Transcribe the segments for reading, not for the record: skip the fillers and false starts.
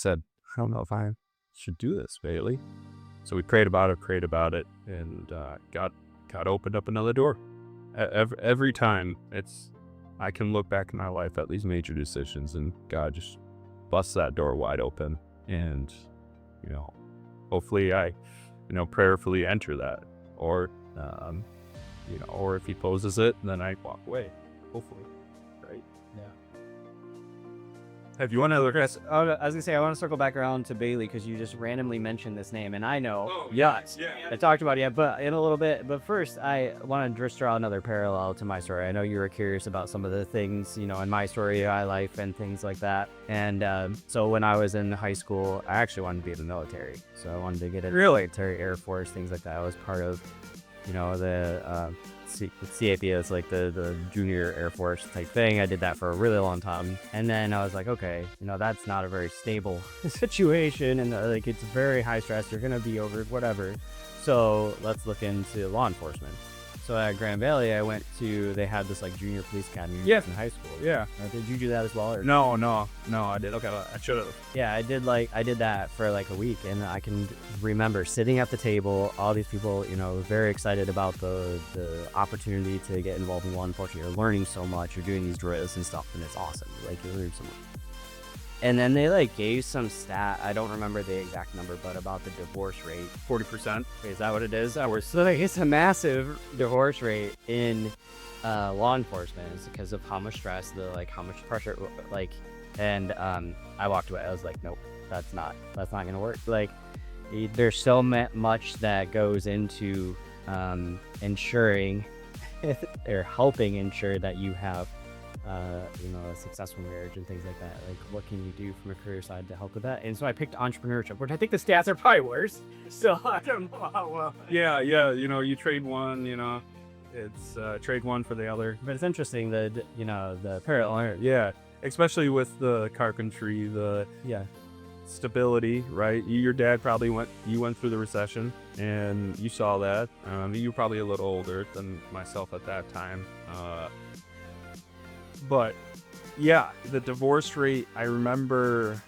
said, I don't know if I should do this, Bailey. So we prayed about it, and God opened up another door. Every time I can look back in my life at these major decisions, and God just busts that door wide open, and hopefully I prayerfully enter that, or or if he poses it, then I walk away, hopefully, right? Yeah. Have you want to look at? I was gonna say, I want to circle back around to Bailey because you just randomly mentioned this name, and I know. Oh, yes, yeah. I talked about it, but in a little bit. But first, I want to just draw another parallel to my story. I know you were curious about some of the things, in my story, my life, and things like that. And so when I was in high school, I actually wanted to be in the military. So I wanted to get into the military, Air Force, things like that. I was part of, the CAP is like the junior Air Force type thing. I did that for a really long time, and then I was like, okay, that's not a very stable situation, and like it's very high stress. You're gonna be over whatever, so let's look into law enforcement. So at Grand Valley, they had this like junior police academy in high school. Yeah. Did you do that as well? Or? No, I did. Okay, I should have. Yeah, I did that for like a week, and I can remember sitting at the table, all these people, very excited about the opportunity to get involved in law enforcement. You're learning so much, you're doing these drills and stuff, and it's awesome. Like you're learning so much. And then they like gave some stat, I don't remember the exact number, but about the divorce rate. 40%. Is that what it is? So like, it's a massive divorce rate in law enforcement. It's because of how much stress, how much pressure, and I walked away. I was like, nope, that's not gonna work. Like, there's so much that goes into ensuring or helping ensure that you have a successful marriage and things like that. Like, what can you do from a career side to help with that? And so I picked entrepreneurship, which I think the stats are probably worse. So I don't know how well. Yeah. You trade one. It's trade one for the other. But it's interesting that the parallel. Yeah, especially with the carpentry, the stability, right? Your dad probably went through the recession, and you saw that. You were probably a little older than myself at that time. But yeah, the divorce rate, I remember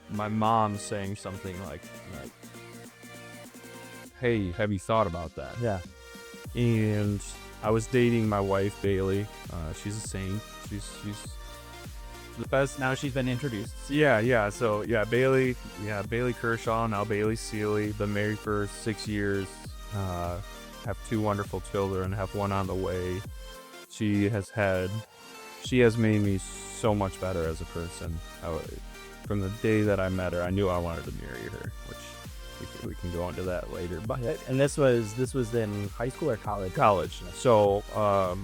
my mom saying something like, hey, have you thought about that? Yeah. And I was dating my wife, Bailey. She's a saint. She's the best. Now she's been introduced. Yeah. So Bailey Kershaw, now Bailey Seeley. Been married for 6 years. Have 2 wonderful children. Have one on the way. She has made me so much better as a person. From the day that I met her, I knew I wanted to marry her, which we can go into that later. But and this was in high school or college? College. So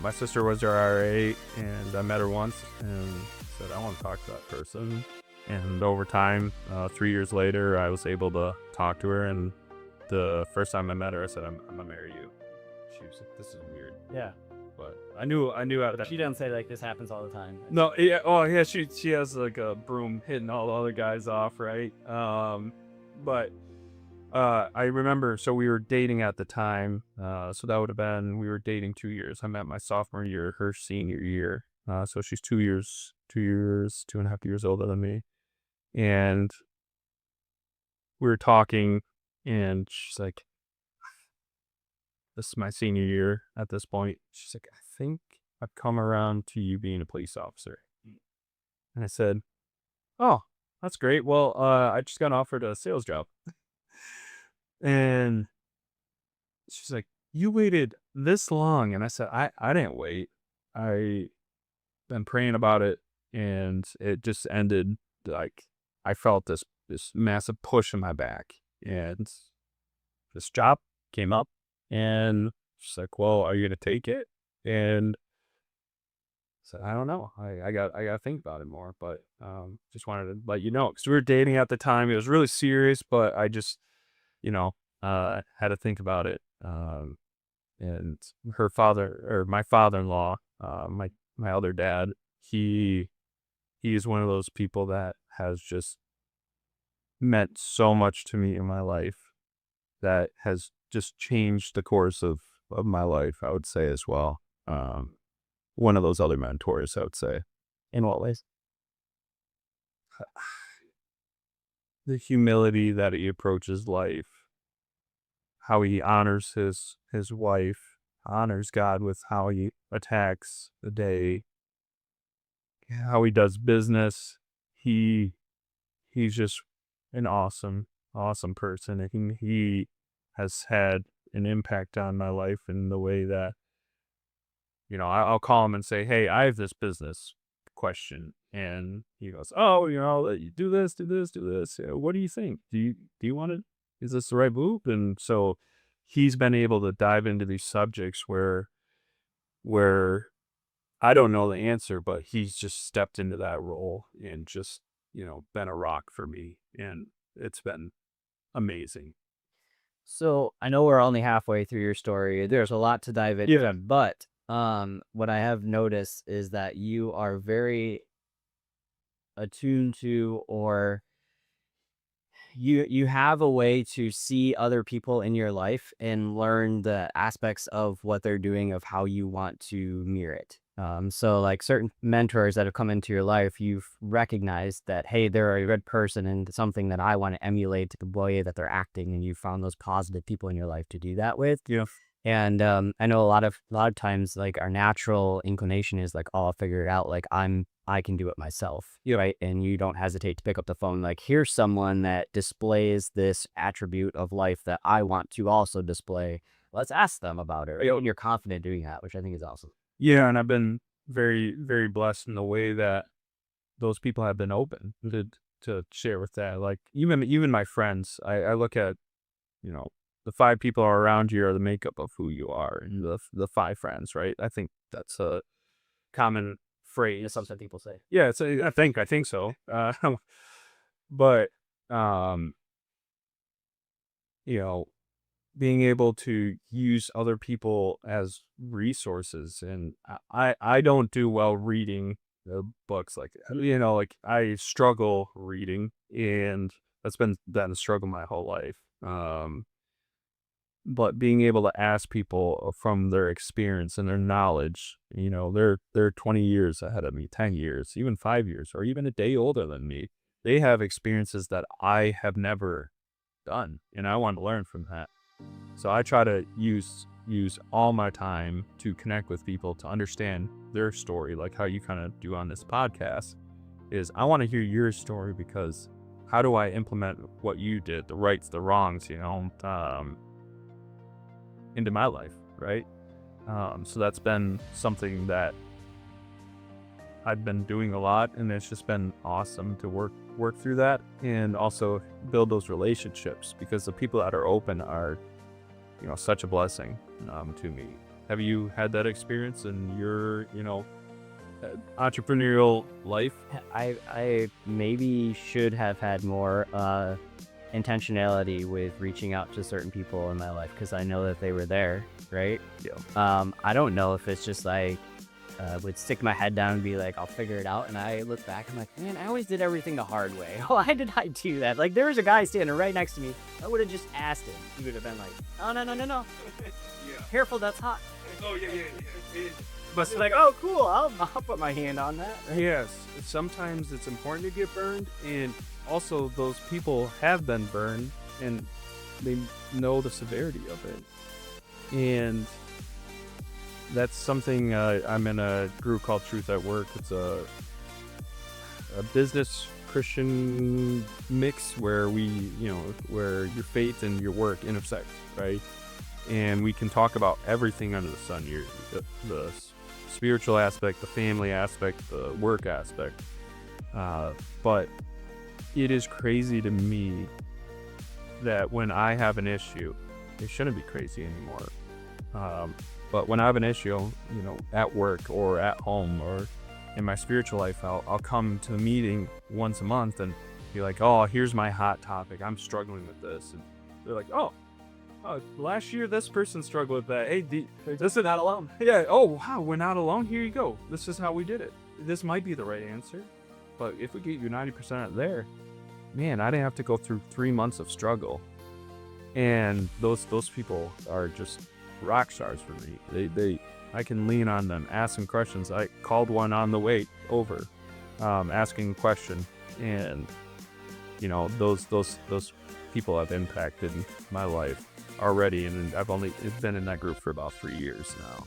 my sister was her RA, and I met her once and said, I want to talk to that person. And over time, 3 years later, I was able to talk to her. And the first time I met her, I said, I'm gonna marry you. She was like, this is weird. Yeah. But I knew that. She doesn't say like this happens all the time. No, yeah, oh yeah, she has like a broom hitting all the other guys off, right? But I remember, so we were dating at the time, so that would have been, we were dating 2 years. I met my sophomore year, her senior year. So she's 2.5 years older than me, and we were talking, and she's like, this is my senior year at this point. She's like, I think I've come around to you being a police officer. And I said, oh, that's great. Well, I just got offered a sales job. And she's like, you waited this long? And I said, I didn't wait. I been praying about it, and it just ended. Like, I felt this massive push in my back, and this job came up. And she's like, well, are you going to take it? And I said, I don't know. I got to think about it more, but just wanted to let you know, because we were dating at the time. It was really serious, but I just, had to think about it. And her father, or my father-in-law, my other dad, he is one of those people that has just meant so much to me in my life, that has just changed the course of my life, I would say, as well. One of those other mentors, I would say. In what ways? the humility that he approaches life, how he honors his wife, honors God with how he attacks the day, how he does business. He he's just an awesome person. And he has had an impact on my life in the way that, I'll call him and say, "Hey, I have this business question." And he goes, "Oh, you do this, do this, do this. What do you think? Do you want to, is this the right move?" And so he's been able to dive into these subjects where I don't know the answer, but he's just stepped into that role and just, been a rock for me. And it's been amazing. So I know we're only halfway through your story. There's a lot to dive Yeah. into, but what I have noticed is that you are very attuned to, or you have a way to see other people in your life and learn the aspects of what they're doing, of how you want to mirror it. So like certain mentors that have come into your life, you've recognized that, hey, they're a good person and something that I want to emulate the way that they're acting, and you found those positive people in your life to do that with. Yeah. And I know a lot of times, like, our natural inclination is like, oh, I'll figure it out. Like, I can do it myself. Yep. Right. And you don't hesitate to pick up the phone. Like, here's someone that displays this attribute of life that I want to also display. Let's ask them about it. Right? Yep. And you're confident doing that, which I think is awesome. Yeah. And I've been very, very blessed in the way that those people have been open to share with that. Like even my friends, I look at, you know, the five people are around you are the makeup of who you are, and the five friends, right? I think that's a common It's phrase. something people say. Yeah, I think so. But um, you know, being able to use other people as resources, and I don't do well reading the books, like, like I struggle reading, and that's been that struggle my whole life. But being able to ask people from their experience and their knowledge, they're 20 years ahead of me, 10 years, even 5 years, or even a day older than me. They have experiences that I have never done, and I want to learn from that. So I try to use all my time to connect with people to understand their story, like how you kind of do on this podcast. Is I want to hear your story, because how do I implement what you did, the rights, the wrongs, into my life, right? So that's been something that I've been doing a lot, and it's just been awesome to work through that, and also build those relationships, because the people that are open are, such a blessing to me. Have you had that experience in your, entrepreneurial life? I maybe should have had more intentionality with reaching out to certain people in my life, because I know that they were there, right? Yeah. I don't know if it's just like would stick my head down and be like, I'll figure it out. And I look back, I'm like, man, I always did everything the hard way. Why did I do that? Like, there was a guy standing right next to me. I would have just asked him. He would have been like, oh, no, no, no, no. Yeah. Careful, that's hot. Oh, yeah. But like, oh, cool, I'll put my hand on that. Right? Yes, sometimes it's important to get burned, and also those people have been burned, and they know the severity of it. And that's something, I'm in a group called Truth at Work. It's a business Christian mix where where your faith and your work intersect, right? And we can talk about everything under the sun. The spiritual aspect, the family aspect, the work aspect. But it is crazy to me that when I have an issue, it shouldn't be crazy anymore. But when I have an issue, at work or at home or in my spiritual life, I'll come to a meeting once a month and be like, oh, here's my hot topic. I'm struggling with this. And they're like, oh, last year this person struggled with that. Hey, this is not alone. Yeah. Oh, wow. We're not alone. Here you go. This is how we did it. This might be the right answer, but if we get you 90% there, man, I didn't have to go through 3 months of struggle. And those people are just rock stars for me. I can lean on them, ask them questions. I called one on the way over, asking a question, and those people have impacted my life already, and I've only been in that group for about 3 years now.